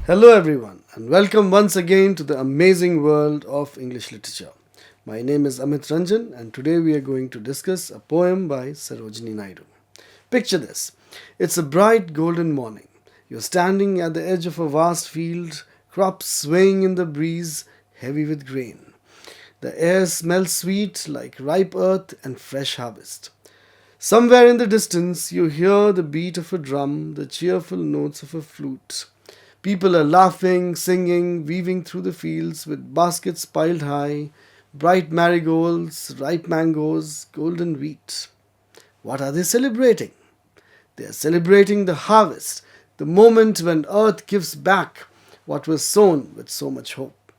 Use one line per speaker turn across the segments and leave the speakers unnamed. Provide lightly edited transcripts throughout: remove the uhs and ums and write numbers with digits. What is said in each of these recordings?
Hello, everyone, and welcome once again to the amazing world of English literature. My name is Amit Ranjan, and today we are going to discuss a poem by Sarojini Naidu. Picture this, it's a bright golden morning. You're standing at the edge of a vast field, crops swaying in the breeze, heavy with grain. The air smells sweet like ripe earth and fresh harvest. Somewhere in the distance, you hear the beat of a drum, the cheerful notes of a flute. People are laughing, singing, weaving through the fields with baskets piled high, bright marigolds, ripe mangoes, golden wheat. What are they celebrating? They are celebrating the harvest, the moment when earth gives back what was sown with so much hope.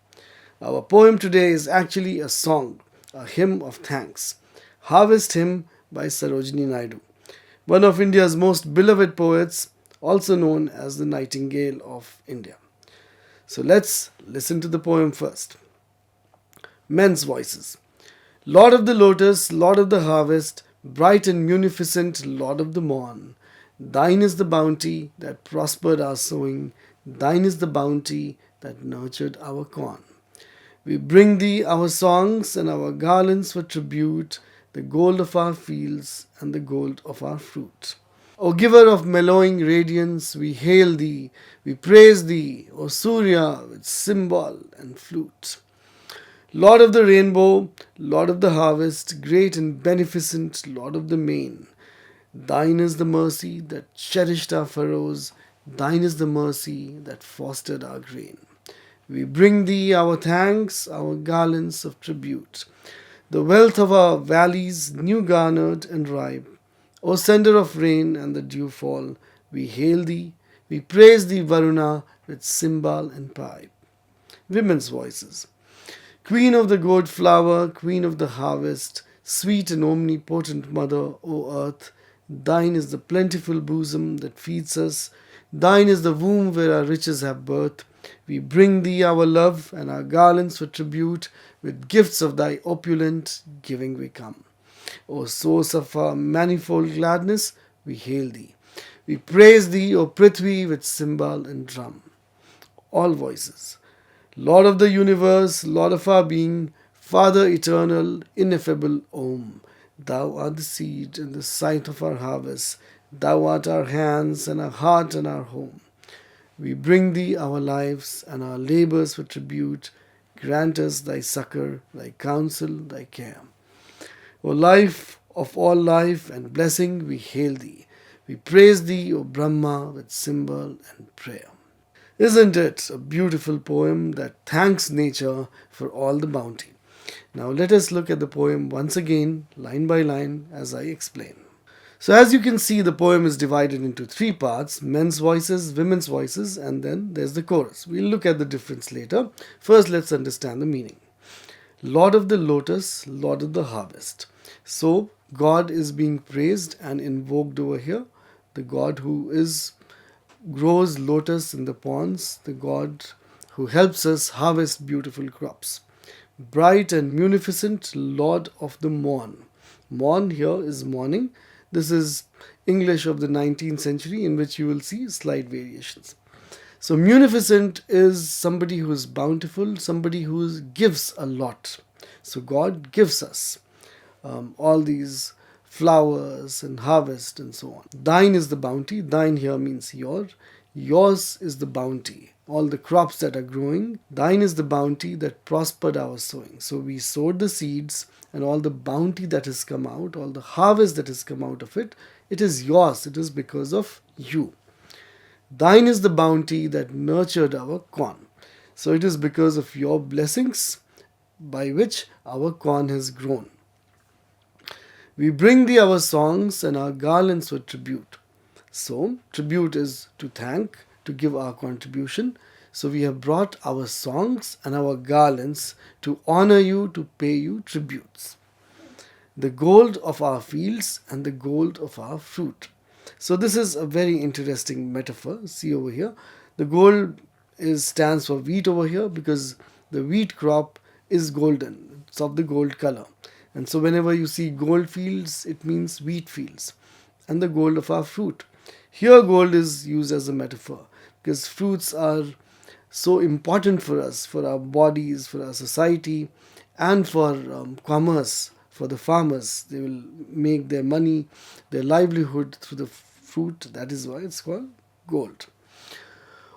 Our poem today is actually a song, a hymn of thanks. Harvest Hymn by Sarojini Naidu, one of India's most beloved poets, also known as the Nightingale of India. So let's listen to the poem first. Men's voices. Lord of the lotus, Lord of the harvest, bright and munificent Lord of the morn, thine is the bounty that prospered our sowing, thine is the bounty that nurtured our corn. We bring thee our songs and our garlands for tribute, the gold of our fields and the gold of our fruit. O giver of mellowing radiance, we hail thee, we praise thee, O Surya with cymbal and flute. Lord of the rainbow, Lord of the harvest, great and beneficent Lord of the main, thine is the mercy that cherished our furrows, thine is the mercy that fostered our grain. We bring thee our thanks, our garlands of tribute, the wealth of our valleys new garnered and ripe. O sender of rain and the dewfall, we hail thee, we praise thee, Varuna, with cymbal and pipe. Women's voices. Queen of the gourd flower, queen of the harvest, sweet and omnipotent mother, O earth, thine is the plentiful bosom that feeds us, thine is the womb where our riches have birth. We bring thee our love and our garlands for tribute, with gifts of thy opulent giving we come. O source of our manifold gladness, we hail thee. We praise thee, O Prithvi, with cymbal and drum. All voices. Lord of the universe, Lord of our being, Father eternal, ineffable Om. Thou art the seed and the sight of our harvest. Thou art our hands and our heart and our home. We bring thee our lives and our labors for tribute. Grant us thy succor, thy counsel, thy care. O life of all life and blessing, we hail thee. We praise thee, O Brahma, with cymbal and prayer. Isn't it a beautiful poem that thanks nature for all the bounty? Now let us look at the poem once again, line by line, as I explain. So as you can see, the poem is divided into three parts: men's voices, women's voices, and then there's the chorus. We'll look at the difference later. First, let's understand the meaning. Lord of the lotus, Lord of the harvest. So God is being praised and invoked over here. The God who grows lotus in the ponds, the God who helps us harvest beautiful crops. Bright and munificent Lord of the morn. Morn here is morning. This is English of the 19th century, in which you will see slight variations. So munificent is somebody who is bountiful, somebody who gives a lot. So God gives us all these flowers and harvest and so on. Thine is the bounty. Thine here means your. Yours is the bounty. All the crops that are growing, thine is the bounty that prospered our sowing. So we sowed the seeds, and all the bounty that has come out, all the harvest that has come out of it, it is yours. It is because of you. Thine is the bounty that nurtured our corn. So it is because of your blessings by which our corn has grown. We bring thee our songs and our garlands for tribute. So, tribute is to thank, to give our contribution. So we have brought our songs and our garlands to honor you, to pay you tributes. The gold of our fields and the gold of our fruit. So this is a very interesting metaphor. See over here. The gold stands for wheat over here, because the wheat crop is golden. It's of the gold color. And so whenever you see gold fields, it means wheat fields. And the gold of our fruit. Here gold is used as a metaphor, because fruits are so important for us, for our bodies, for our society, and for commerce, for the farmers. They will make their money, their livelihood through the fruit. That is why it's called gold.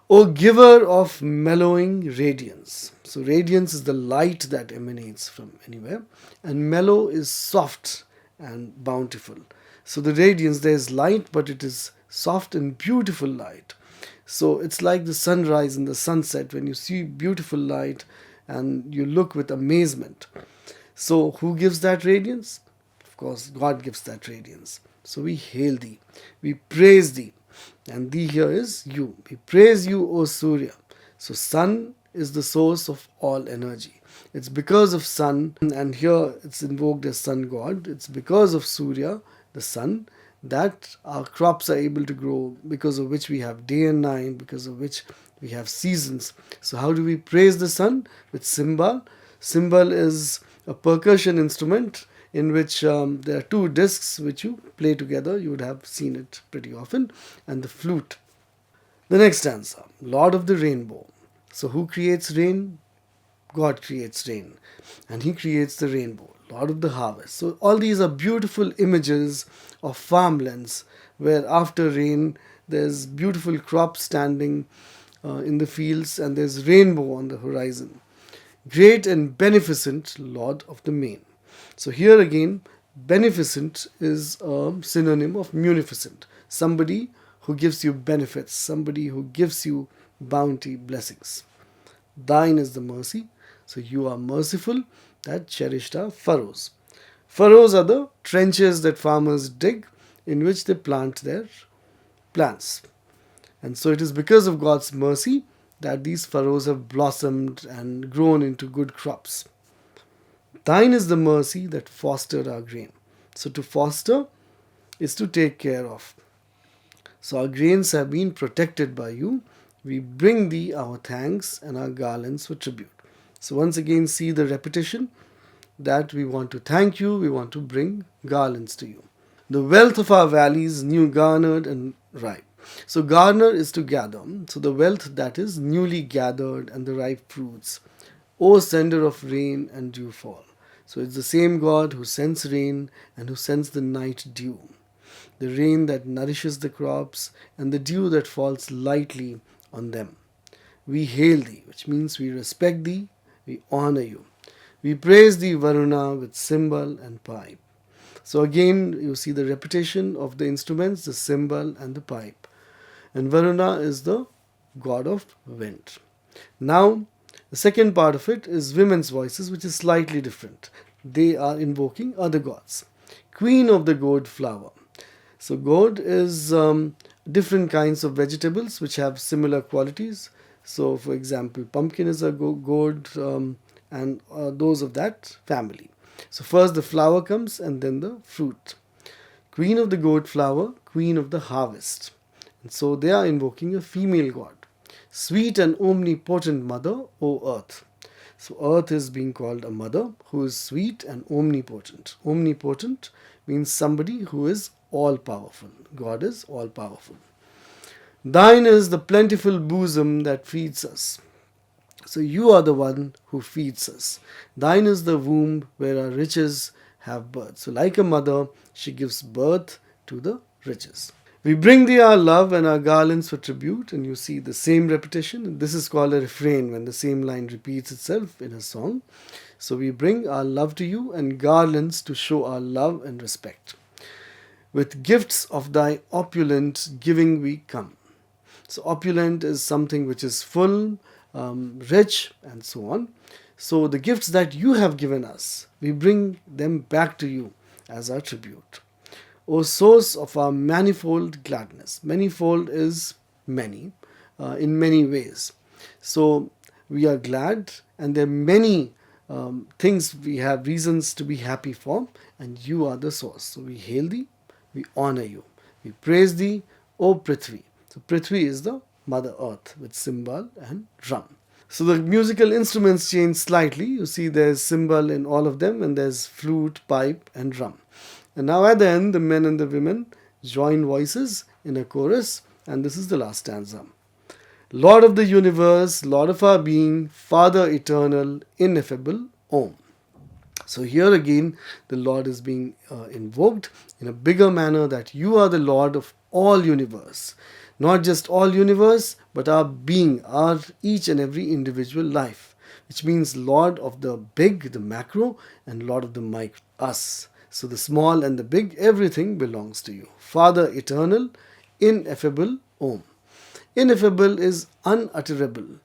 O giver of mellowing radiance. So, radiance is the light that emanates from anywhere, and mellow is soft and bountiful. So, the radiance, there is light, but it is soft and beautiful light. So, it's like the sunrise and the sunset when you see beautiful light and you look with amazement. So, who gives that radiance? Of course, God gives that radiance. So, we hail thee, we praise thee. And thee here is you. We praise you, O Surya. So sun is the source of all energy. It's because of sun, and here it's invoked as sun god. It's because of Surya, the sun, that our crops are able to grow, because of which we have day and night, because of which we have seasons. So how do we praise the sun? With cymbal. Cymbal is a percussion instrument in which there are two discs which you play together. You would have seen it pretty often. And the flute. The next stanza, Lord of the Rainbow. So who creates rain? God creates rain. And He creates the rainbow, Lord of the harvest. So all these are beautiful images of farmlands where after rain there's beautiful crops standing in the fields and there's rainbow on the horizon. Great and beneficent Lord of the main. So here again, beneficent is a synonym of munificent. Somebody who gives you benefits, somebody who gives you bounty, blessings. Thine is the mercy. So you are merciful, that cherished our furrows. Furrows are the trenches that farmers dig in which they plant their plants. And so it is because of God's mercy that these furrows have blossomed and grown into good crops. Thine is the mercy that fostered our grain. So to foster is to take care of. So our grains have been protected by you. We bring thee our thanks and our garlands for tribute. So once again see the repetition that we want to thank you, we want to bring garlands to you. The wealth of our valleys, new garnered and ripe. So garner is to gather. So the wealth that is newly gathered and the ripe fruits. O sender of rain and dew fall. So it's the same God who sends rain and who sends the night dew. The rain that nourishes the crops and the dew that falls lightly on them. We hail thee, which means we respect thee, we honor you. We praise thee, Varuna, with cymbal and pipe. So again, you see the repetition of the instruments, the cymbal and the pipe. And Varuna is the god of wind. Now, the second part of it is women's voices, which is slightly different. They are invoking other gods. Queen of the gourd flower. So gourd is different kinds of vegetables which have similar qualities. So for example, pumpkin is a gourd and those of that family. So first the flower comes and then the fruit. Queen of the gourd flower, queen of the harvest. And so they are invoking a female god. Sweet and omnipotent mother, O earth. So earth is being called a mother who is sweet and omnipotent. Omnipotent means somebody who is all powerful. God is all powerful. Thine is the plentiful bosom that feeds us. So you are the one who feeds us. Thine is the womb where our riches have birth. So like a mother, she gives birth to the riches. We bring thee our love and our garlands for tribute, and you see the same repetition. This is called a refrain when the same line repeats itself in a song. So we bring our love to you and garlands to show our love and respect. With gifts of thy opulent giving we come. So opulent is something which is full, rich, and so on. So the gifts that you have given us, we bring them back to you as our tribute. O source of our manifold gladness. Manifold is many, in many ways. So we are glad, and there are many things we have reasons to be happy for, and you are the source. So we hail thee, we honor you, we praise thee, O Prithvi. So Prithvi is the Mother Earth with cymbal and drum. So the musical instruments change slightly. You see there's cymbal in all of them, and there's flute, pipe, and drum. And now at the end, the men and the women join voices in a chorus, and this is the last stanza. Lord of the universe, Lord of our being, Father eternal, ineffable, Om. So here again, the Lord is being invoked in a bigger manner, that you are the Lord of all universe. Not just all universe, but our being, our each and every individual life. Which means Lord of the big, the macro, and Lord of the micro, us. So the small and the big, everything belongs to you. Father eternal, ineffable, Om. Ineffable is unutterable,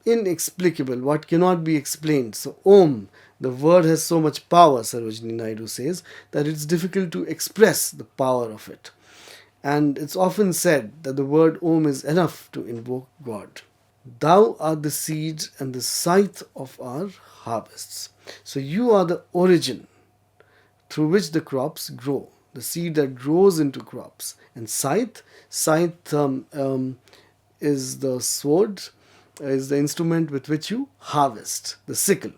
inexplicable, what cannot be explained. So, Om, the word has so much power, Sarojini Naidu says, that it's difficult to express the power of it. And it's often said that the word Om is enough to invoke God. Thou art the seed and the scythe of our harvests. So, you are the origin through which the crops grow, the seed that grows into crops. And scythe is the sword, is the instrument with which you harvest, the sickle.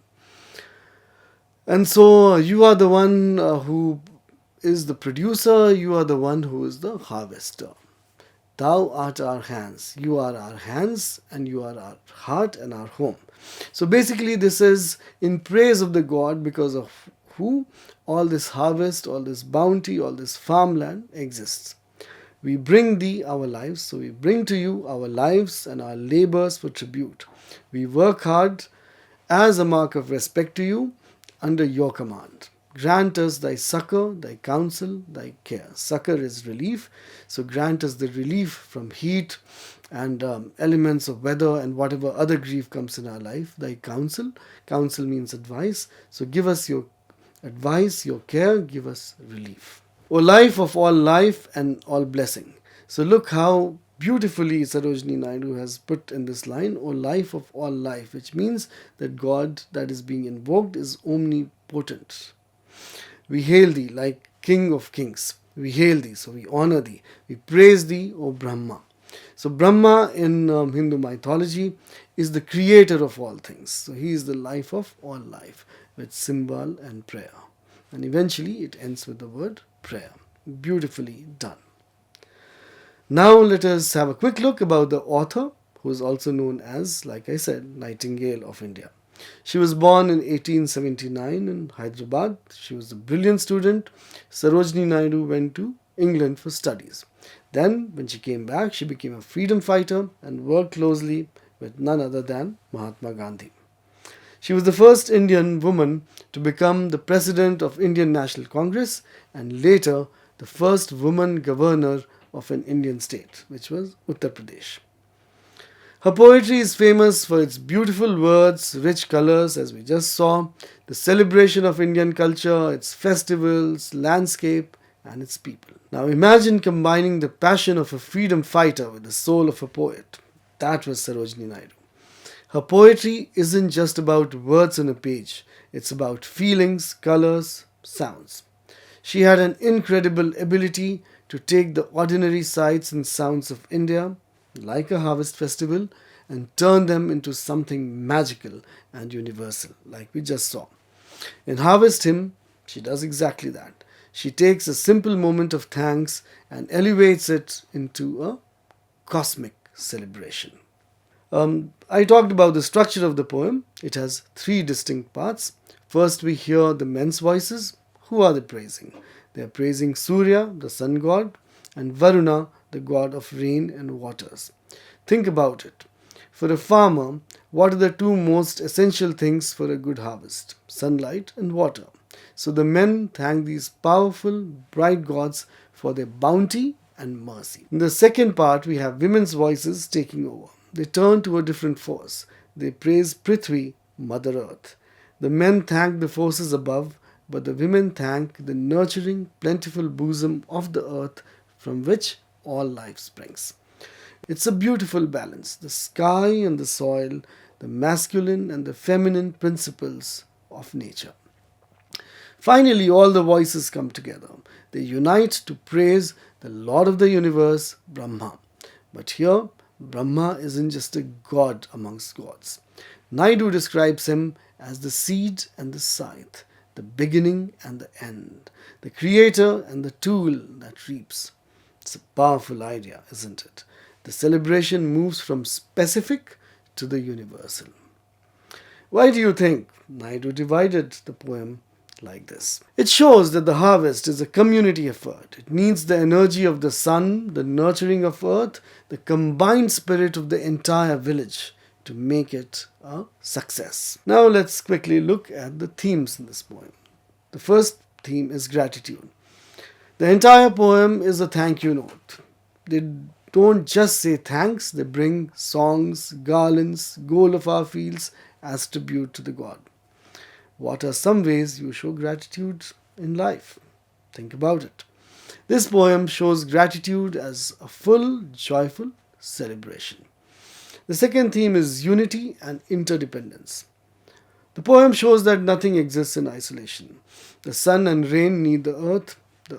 And so you are the one who is the producer, you are the one who is the harvester. Thou art our hands, you are our hands, and you are our heart and our home. So basically this is in praise of the God, because of who all this harvest, all this bounty, all this farmland exists. We bring thee our lives, so we bring to you our lives and our labors for tribute. We work hard as a mark of respect to you under your command. Grant us thy succor, thy counsel, thy care. Succor is relief, so grant us the relief from heat and elements of weather and whatever other grief comes in our life. Thy counsel, counsel means advice, so give us your advice, your care, give us relief. O life of all life and all blessing. So look how beautifully Sarojini Naidu has put in this line, O life of all life, which means that God that is being invoked is omnipotent. We hail thee like King of Kings. We hail thee, so we honor thee. We praise thee, O Brahma. So Brahma in Hindu mythology is the creator of all things. So he is the life of all life, with symbol and prayer. And eventually it ends with the word prayer. Beautifully done. Now let us have a quick look about the author, who is also known as, like I said, Nightingale of India. She was born in 1879 in Hyderabad. She was a brilliant student. Sarojini Naidu went to England for studies. Then, when she came back, she became a freedom fighter and worked closely with none other than Mahatma Gandhi. She was the first Indian woman to become the president of Indian National Congress, and later the first woman governor of an Indian state, which was Uttar Pradesh. Her poetry is famous for its beautiful words, rich colors, as we just saw, the celebration of Indian culture, its festivals, landscape, and its people. Now imagine combining the passion of a freedom fighter with the soul of a poet. That was Sarojini Naidu. Her poetry isn't just about words on a page, it's about feelings, colors, sounds. She had an incredible ability to take the ordinary sights and sounds of India, like a harvest festival, and turn them into something magical and universal, like we just saw. In Harvest Hymn, she does exactly that. She takes a simple moment of thanks and elevates it into a cosmic celebration. I talked about the structure of the poem. It has three distinct parts. First, we hear the men's voices. Who are they praising? They are praising Surya, the sun god, and Varuna, the god of rain and waters. Think about it. For a farmer, what are the two most essential things for a good harvest? Sunlight and water. So the men thank these powerful, bright gods for their bounty and mercy. In the second part, we have women's voices taking over. They turn to a different force. They praise Prithvi, Mother Earth. The men thank the forces above, but the women thank the nurturing, plentiful bosom of the earth from which all life springs. It's a beautiful balance, the sky and the soil, the masculine and the feminine principles of nature. Finally, all the voices come together. They unite to praise the Lord of the universe, Brahma. But here, Brahma isn't just a god amongst gods. Naidu describes him as the seed and the scythe, the beginning and the end, the creator and the tool that reaps. It's a powerful idea, isn't it? The celebration moves from specific to the universal. Why do you think Naidu divided the poem like this? It shows that the harvest is a community effort. It needs the energy of the sun, the nurturing of earth, the combined spirit of the entire village to make it a success. Now let's quickly look at the themes in this poem. The first theme is gratitude. The entire poem is a thank you note. They don't just say thanks, they bring songs, garlands, gold of our fields as tribute to the god. What are some ways you show gratitude in life? Think about it. This poem shows gratitude as a full, joyful celebration. The second theme is unity and interdependence. The poem shows that nothing exists in isolation. The sun and rain need the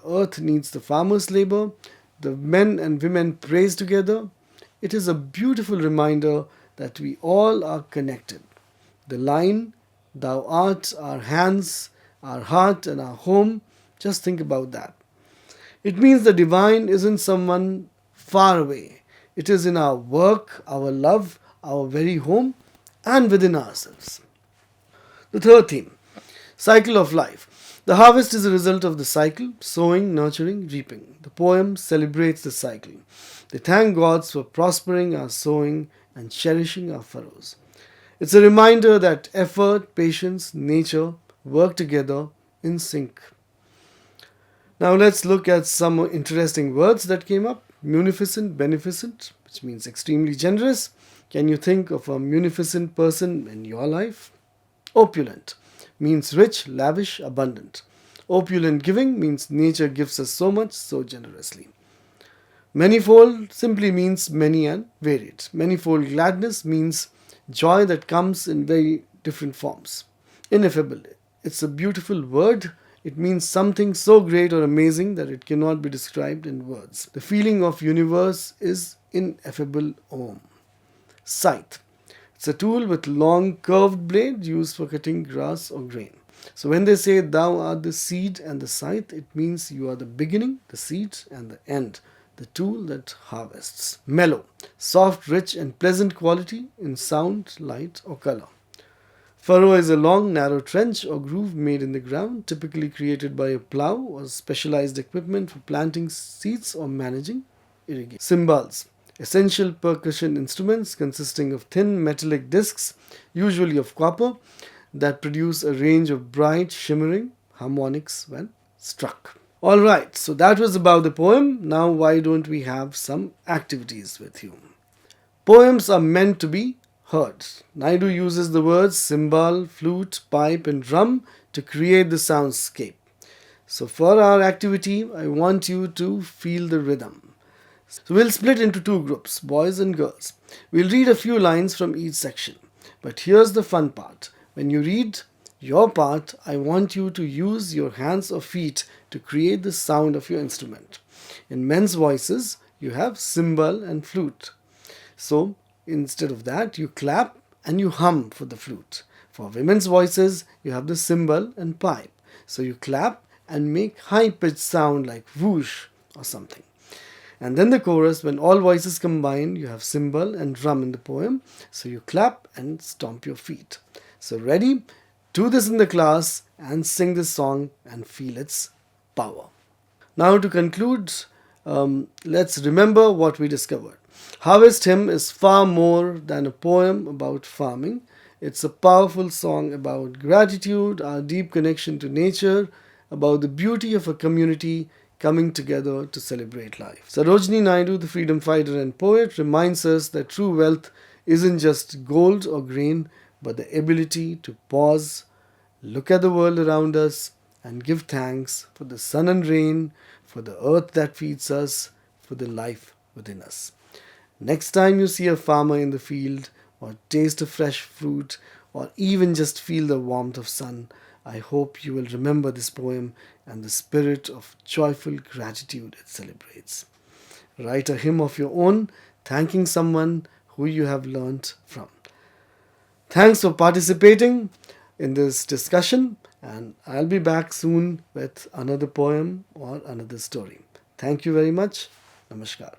earth needs the farmer's labor, the men and women praise together. It is a beautiful reminder that we all are connected. The line, thou art our hands, our heart and our home, just think about that. It means the divine isn't someone far away. It is in our work, our love, our very home, and within ourselves. The third theme, cycle of life. The harvest is a result of the cycle, sowing, nurturing, reaping. The poem celebrates the cycle. They thank gods for prospering our sowing and cherishing our furrows. It's a reminder that effort, patience, nature work together in sync. Now let's look at some interesting words that came up. Munificent, beneficent, which means extremely generous. Can you think of a munificent person in your life? Opulent means rich, lavish, abundant. Opulent giving means nature gives us so much, so generously. Manifold simply means many and varied. Manifold gladness means joy that comes in very different forms. Ineffable. It's a beautiful word. It means something so great or amazing that it cannot be described in words. The feeling of universe is ineffable Om. Scythe. It's a tool with long curved blade used for cutting grass or grain. So when they say thou art the seed and the scythe, it means you are the beginning, the seed, and the end, the tool that harvests. Mellow, soft, rich, and pleasant quality in sound, light, or color. Furrow is a long, narrow trench or groove made in the ground, typically created by a plow or specialized equipment for planting seeds or managing irrigation. Cymbals. Essential percussion instruments consisting of thin metallic discs, usually of copper, that produce a range of bright, shimmering harmonics when struck. Alright, so that was about the poem. Now why don't we have some activities with you? Poems are meant to be heard. Naidu uses the words cymbal, flute, pipe and drum to create the soundscape. So for our activity, I want you to feel the rhythm. So we'll split into two groups, boys and girls. We'll read a few lines from each section. But here's the fun part. When you read your part, I want you to use your hands or feet to create the sound of your instrument. In men's voices, you have cymbal and flute. So instead of that, you clap and you hum for the flute. For women's voices, you have the cymbal and pipe. So you clap and make high-pitched sound like whoosh or something. And then the chorus, when all voices combine, you have cymbal and drum in the poem. So you clap and stomp your feet. So ready? Do this in the class and sing this song and feel its power. Now to conclude, let's remember what we discovered. Harvest Hymn is far more than a poem about farming. It's a powerful song about gratitude, our deep connection to nature, about the beauty of a community coming together to celebrate life. Sarojini Naidu, the freedom fighter and poet, reminds us that true wealth isn't just gold or grain, but the ability to pause, look at the world around us, and give thanks for the sun and rain, for the earth that feeds us, for the life within us. Next time you see a farmer in the field, or taste a fresh fruit, or even just feel the warmth of sun, I hope you will remember this poem and the spirit of joyful gratitude it celebrates. Write a hymn of your own, thanking someone who you have learnt from. Thanks for participating in this discussion, and I'll be back soon with another poem or another story. Thank you very much. Namaskar.